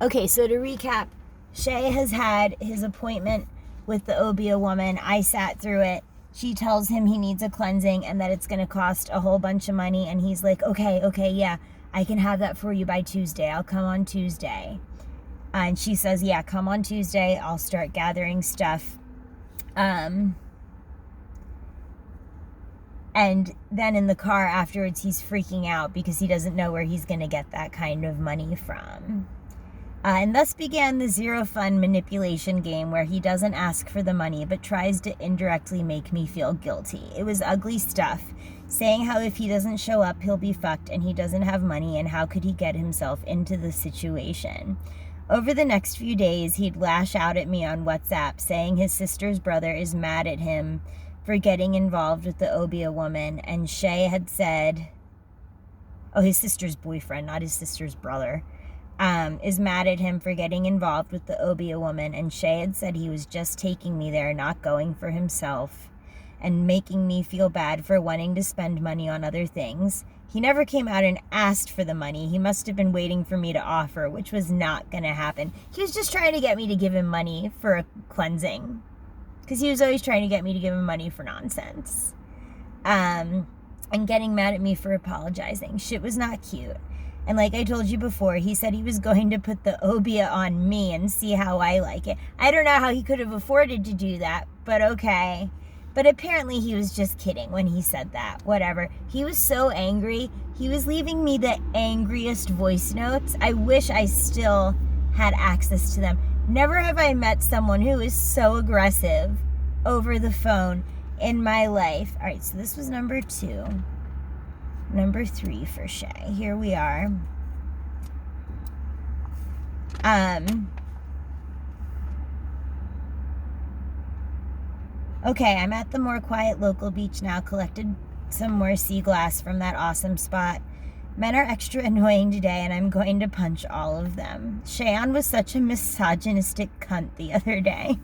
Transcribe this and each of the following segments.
Okay, so to recap, Shay has had his appointment with the Obia woman. I sat through it. She tells him he needs a cleansing and that it's going to cost a whole bunch of money. And he's like, okay, yeah, I can have that for you by Tuesday. I'll come on Tuesday. And she says, yeah, come on Tuesday. I'll start gathering stuff. And then in the car afterwards, he's freaking out because he doesn't know where he's going to get that kind of money from. And thus began the zero fun manipulation game where he doesn't ask for the money but tries to indirectly make me feel guilty. It was ugly stuff, saying how if he doesn't show up, he'll be fucked and he doesn't have money and how could he get himself into the situation. Over the next few days, he'd lash out at me on WhatsApp saying his sister's brother is mad at him for getting involved with the Obia woman, and Shay had said, his sister's boyfriend, not his sister's brother, is mad at him for getting involved with the Obia woman, and Shay had said he was just taking me there, not going for himself, and making me feel bad for wanting to spend money on other things. He never came out and asked for the money. He must have been waiting for me to offer, which was not going to happen. He was just trying to get me to give him money for a cleansing, because he was always trying to get me to give him money for nonsense. And getting mad at me for apologizing. Shit was not cute. And like I told you before, he said he was going to put the Obia on me and see how I like it. I don't know how he could have afforded to do that, but okay. But apparently he was just kidding when he said that. Whatever. He was so angry. He was leaving me the angriest voice notes. I wish I still had access to them. Never have I met someone who is so aggressive over the phone in my life. All right, so this was number 2. Number 3 for Shay. Here we are. Okay, I'm at the more quiet local beach now. Collected some more sea glass from that awesome spot. Men are extra annoying today, and I'm going to punch all of them. Shayon was such a misogynistic cunt the other day.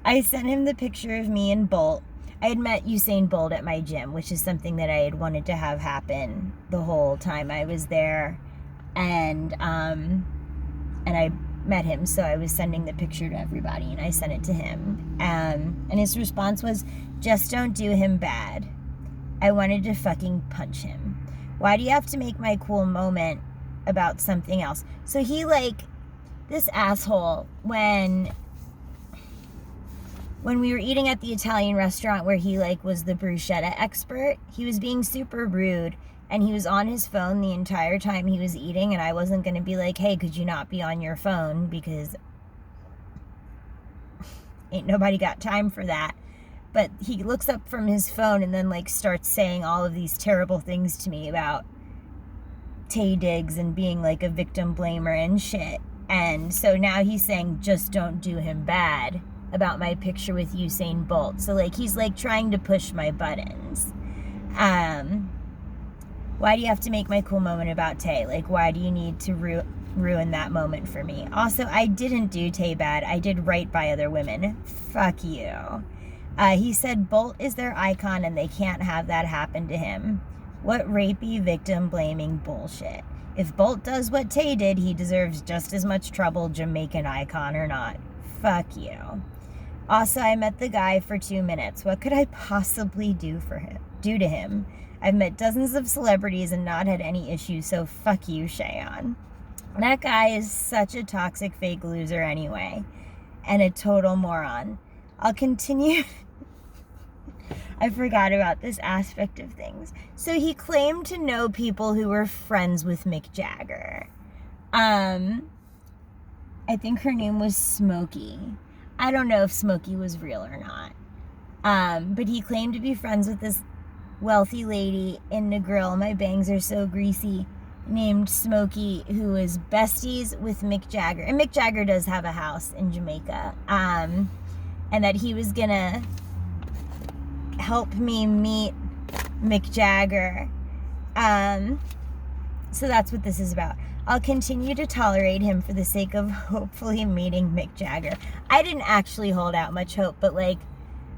I sent him the picture of me and Bolt. I had met Usain Bolt at my gym, which is something that I had wanted to have happen the whole time I was there. And I met him, so I was sending the picture to everybody, and I sent it to him. And his response was, just don't do him bad. I wanted to fucking punch him. Why do you have to make my cool moment about something else? So he, this asshole, when we were eating at the Italian restaurant where he, was the bruschetta expert, he was being super rude, and he was on his phone the entire time he was eating, and I wasn't going to be like, hey, could you not be on your phone, because ain't nobody got time for that. But he looks up from his phone and then, starts saying all of these terrible things to me about Tay Diggs and being, a victim blamer and shit. And so now he's saying, just don't do him bad about my picture with Usain Bolt. So, he's, trying to push my buttons. Why do you have to make my cool moment about Tay? Why do you need to ruin that moment for me? Also, I didn't do Tay bad. I did right by other women. Fuck you. He said Bolt is their icon and they can't have that happen to him. What rapey victim blaming bullshit. If Bolt does what Tay did, he deserves just as much trouble, Jamaican icon or not. Fuck you. Also, I met the guy for 2 minutes. What could I possibly do to him? I've met dozens of celebrities and not had any issues, so fuck you, Shayon. That guy is such a toxic fake loser anyway, and a total moron. I'll continue. I forgot about this aspect of things. So he claimed to know people who were friends with Mick Jagger. I think her name was Smokey. I don't know if Smokey was real or not. But he claimed to be friends with this wealthy lady in Negril. My bangs are so greasy. Named Smokey, who is besties with Mick Jagger. And Mick Jagger does have a house in Jamaica. And that he was gonna help me meet Mick Jagger. So that's what this is about. I'll continue to tolerate him for the sake of hopefully meeting Mick Jagger. I didn't actually hold out much hope, but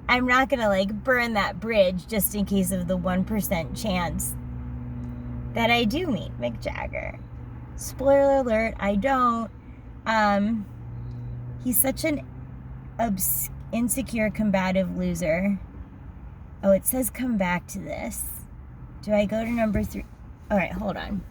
I'm not gonna burn that bridge just in case of the 1% chance that I do meet Mick Jagger. Spoiler alert, I don't. He's such an insecure, combative loser. Oh, it says come back to this. Do I go to number 3? All right, hold on.